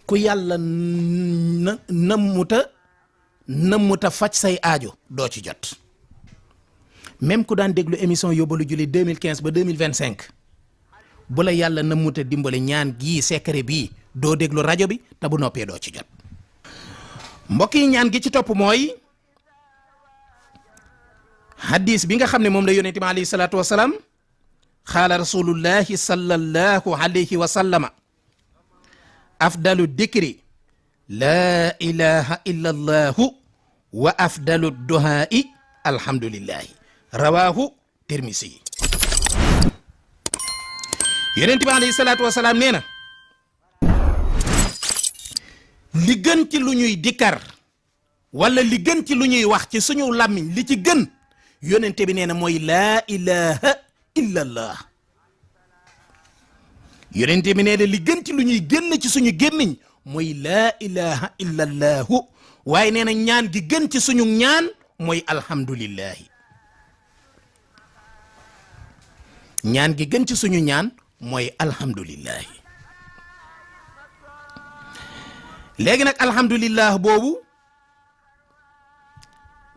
ku yàlla nëmmuta faj say aajo doo ci jot. même ku daan déglu émission yóbbalu julli 2015 ba 2025 bu la yàlla nëmmuta dimbale ñaan gii secret bii doo déglu rajo bi te bu noppee doo ci jot. mbokk yi ñaan gi ci topp mooy hadis bi nga xam ne moom la yonente bi alayhi salaatu wasalaam xaala rasulullahi sallallahu alayhi wa sallama afdalu dikri laa ilaha illa allahu wa afdalu duhaai alhamdulillahi rawahu tirmisi. yonent bi alayhi salaatu wasalaam nee na li gën ci lu ñuy dikkar wala li gën ci lu ñuy wax ci suñu làmmiñ li ci gën yonent bi nee na mooy laa ilaha illa allah. yonent bi nee na li gën ci lu ñuy génn ci suñu gémmiñ mooy laa ilaha illa allahu waaye nee na ñaan gi gën ci suñu ñaan mooy alhamdulillahi. ñaan gi gën ci suñu ñaan mooy alhamdulillahi. léegi nag alhamdulillah boobu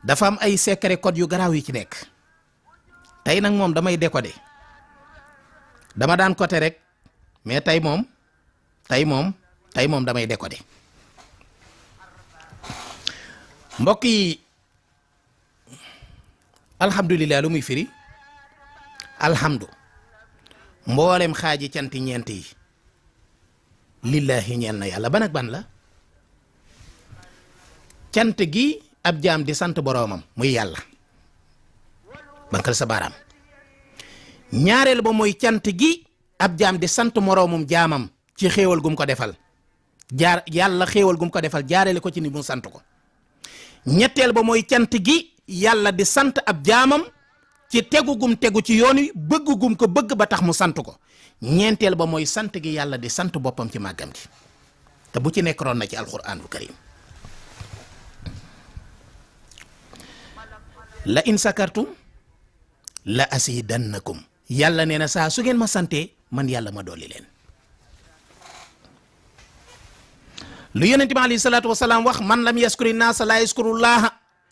dafa am ay secret code yu garaaw yi ci nekk. tey nag moom damay décoder dama daan côté rek mais tey moom damay décoder. mbokk yi alhamdulillah lu muy firi alhamdu mboolem xaaji canti ñeent yi lillahi ñeel na yàlla ban ak ban la. cant gi ab jaam di sant boroomam muy yàlla bankal sa baaraam. ñaareel ba mooy cant gi ab jaam di sant moroomum jaamam ci xéewal gum ko defal yàlla xéewal gum ko defal jaarele ko ci ni mu sant ko. ñetteel ba mooy cant gi yàlla di sant ab jaamam ci tegu gum tegu ci yoon wi bëgg gum ko bëgg ba tax mu sant ko. ñeenteel ba mooy sant gi yàlla di sant boppam ci màggam gi te bu ci nekk ron na ci alquranul karim. la in sakartum la asidannakum yàlla nee na saa su ngeen ma santee man yàlla ma dolli leen. lu yonent bi alayhi salaatu wasalaam wax man lam yaskuri naasa laa yaskurullaha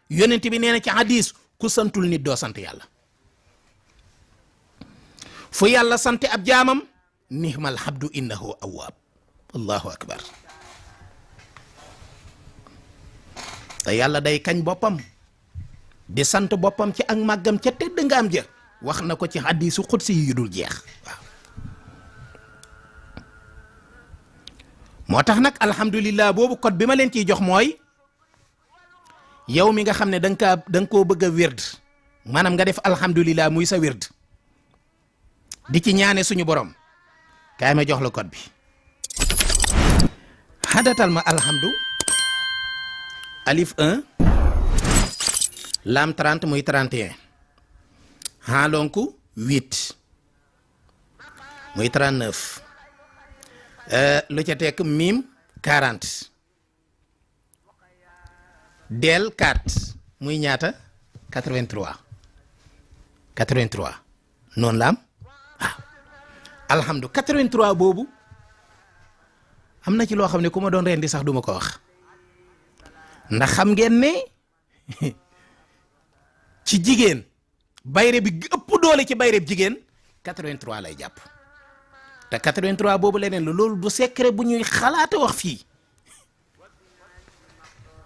yonent bi nee na ci hadis ku santul nit doo sant yàlla. fu yàlla sante ab jaamam nihmal habdu innahu awwaab allahu akbar. te yàlla day kañ boppam di sant boppam ci ak màggam ca tedd nga am ja wax na ko ci hadisu xudsi yu dul jeex waaw. moo tax nag alhamdulillah boobu code bi ma leen ciy jox mooy yow mi nga xam ne da nga koo bëgg a wird maanaam nga def alhamdulillah muy sa wird di ci ñaane suñu borom kaay ma jox la code bi. xadatal ma alhamdu alif 1 lam 30 muy 31 xaalonku 8 muy 39 lu ca tekk mim 40 del 4 muy ñaata 83 noonu la am waaw. alhamdu 83 boobu am na ci loo xam ne ku ma doon rendi sax duma ko wax ndax xam ngeen ne ci jigéen bayre bi ëpp doole ci bayre bi jigéen 83 lay jàpp te 83 boobu leneen la loolu du secret bu ñuy xalaata wax fii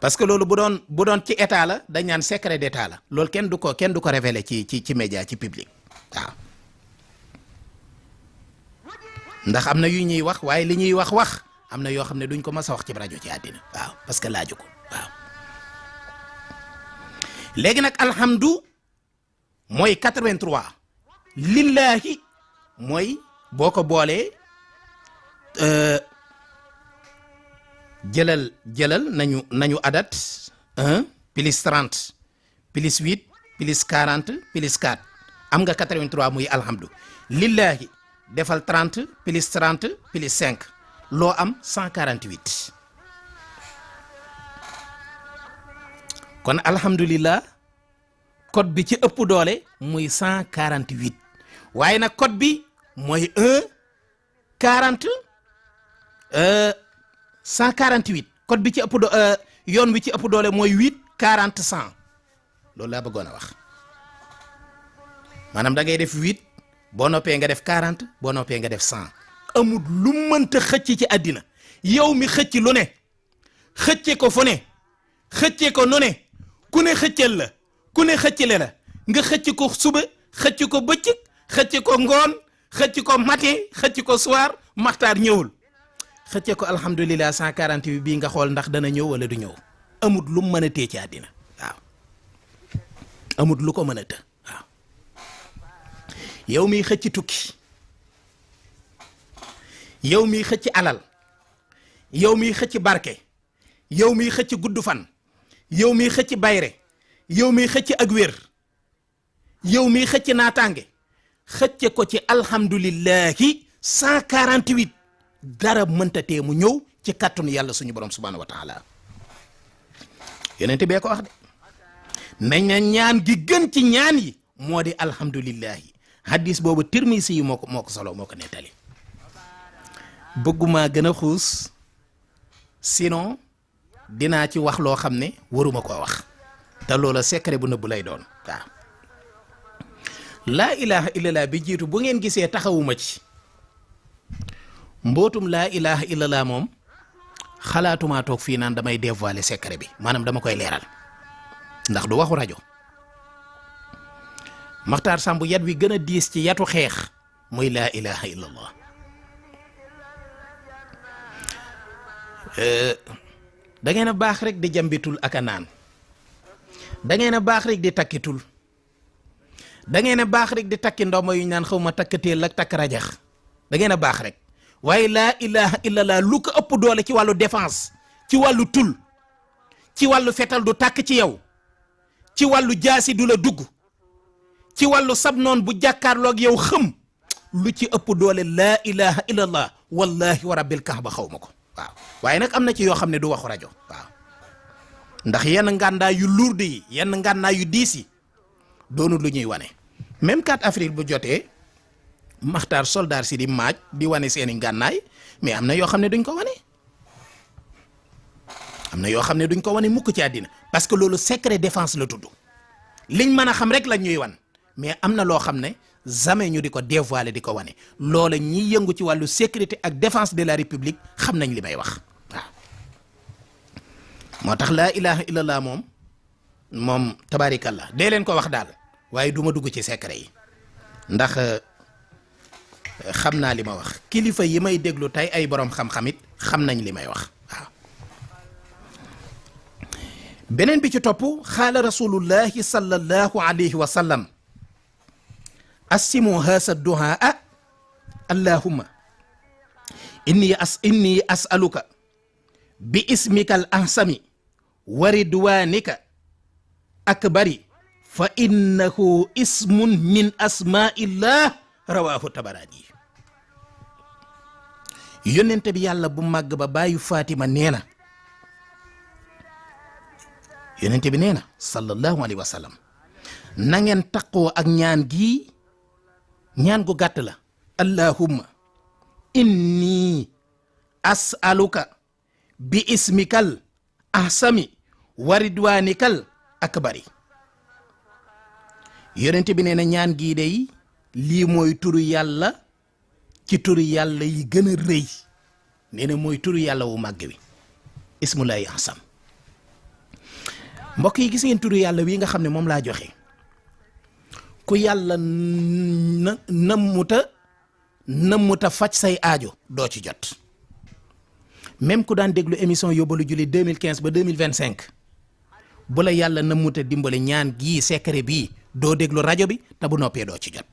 parce que loolu bu doon ci état la dañ naan secret d'état la loolu kenn du ko révéler ci média ci public waaw. ndax am na yu ñuy wax waaye li ñuy wax am na yoo xam ne duñ ko mas a wax ci rajo ci àddina waaw parce que laaju ko waaw. léegi nag alhamdu mooy 83 lillahi mooy boo ko boolee jëlal nañu adat 1 plus 30 plus 8 plus 40 plus 4 am nga 83 muy alhamdu. lillahi defal 30 plus 30 plus 5 loo am 148 kon alhamdulillah code bi ci ëpp doole muy 148 waaye nag code bi mooy 1 40 148 code bi ci ëpp yoon wi ci ëpp doole mooy 8 40 100 loolu laa bëggoon a wax maanaam da ngay def 8 boo noppee nga def 40 boo noppee nga def 100 amul lu mënta xëcc ci àddina yow mi xëcc lu ne xëcce ko fu ne xëcce ko nu ne ku ne xëccal la ku ne xëccale la nga xëcc ko suba xëcc ko bëccëg xëcc ko ngoon xëcc ko matin xëcc ko soir maxtaar ñëwul xëcce ko alhamdulilah 148 bii nga xool ndax dana ñëw wala du ñëw amut lu mën a tee ci àddina waaw amut lu ko mën a të waaw yow miy xëcc tukki yow miy xëcc alal yow miy xëcc barke yow miy xëcc gudd fan yow miy xëcc bayre yow miy xëcc ak wér yow miy xëcc naataange xëcce ko ci alhamdulillahi 148 dara mënta tee mu ñëw ci kàttanu yàlla suñu borom subhanahu wa taala yonente bee ko wax de nañ na ñaan gi gën ci ñaan yi moo di alhamdulillahi hadis boobu Tirmisi yi moo ko solo moo ko nettali bëgguma gën a xuus sinon dinaa ci wax loo xam ne waruma koo wax te loola secret bu nëbb lay doon waaw laa ilaha illallah bi jiitu bu ngeen gisee taxawuma ci mbootum laa ilaha illallah moom xalaatumaa toog fii naan damay dévoiler secret bi maanaam dama koy leeral ndax du waxu rajo Maxtaar Samb yat wi gën a diis ci yatu xeex muy laa ilaha illallah da ngeen a baax rek di jambitul ak a naan da ngeen a baax rek di takkitul da ngeen a baax rek di takki ndomba yu ñu naan xaw ma takkateel ak takk rajax da ngeen a baax rek waaye laa ilaha illallah lu ko ëpp doole ci wàllu défense ci wàllu tul ci wàllu fetal du tàkk ci yow ci wàllu jaasi du la dugg ci wàllu sab noon bu jàkkaarloog yow xëm lu ci ëpp doole laa ilaha illallah wallahi wa rabbil kaaba xaw ma ko waaw waaye nag am na ci yoo xam ne du waxu rajo waaw ndax yenn ngàndaay yu lourd yi yenn ngàndaay yu diis yi doonul lu ñuy wane même 4 avril bu jotee Maxtaar soldaar si di maaj di wane seeni ngànnaay mais am na yoo xam ne duñ ko wane am na yoo xam ne duñ ko wane mukk ci àddina parce que loolu secret défense la tudd liñ mën a xam rek lañ ñuy wan mais am na loo xam ne jamais ñu di ko dévoiler di ko wane loola ñiy yëngu ci wàllu sécurité ak défense de la république xam nañ li may wax waaw moo tax laa ilaha illallah moom tabaarikallah dee leen ko wax daal waaye du ma dugg ci secret yi ndax xam naa li ma wax kilifa yi may déglu tey ay borom xam-xamit xam nañ li may wax waaw beneen bi ci topp xaala rasulullahi sallallahu alayhi wa sallam assimu haasa duhaa allahumma inni as'aluka bi ismika al ahsami wa ridwanika akbari fa innahu ismun min asmaillah rawahu tabarani yonente bi yàlla bu màgg ba bàyyu Fatima nee na yonente bi nee na sallallahu alayhi wa sallam na ngeen taqoo ak ñaan gii ñaan gu gàtt la allahumma inni as'aluka bi ismikal ahsami wa ridwanikal akbari yonente bi nee na ñaan gii day lii mooy turu yàlla ci turu yàlla yi gën a rëy nee na mooy turu yàlla wu màgg wi ismullahi ahsam mbokk yi gis ngeen turu yàlla wi nga xam ne moom laa joxe ku yàlla nammuta faj say aajo doo ci jot même ku daan déglu émission yóbbalu julli 2015 ba 2025 bu la yàlla nammuta dimbale ñaan gii secret bii doo déglu rajo bi te bu noppee doo ci jot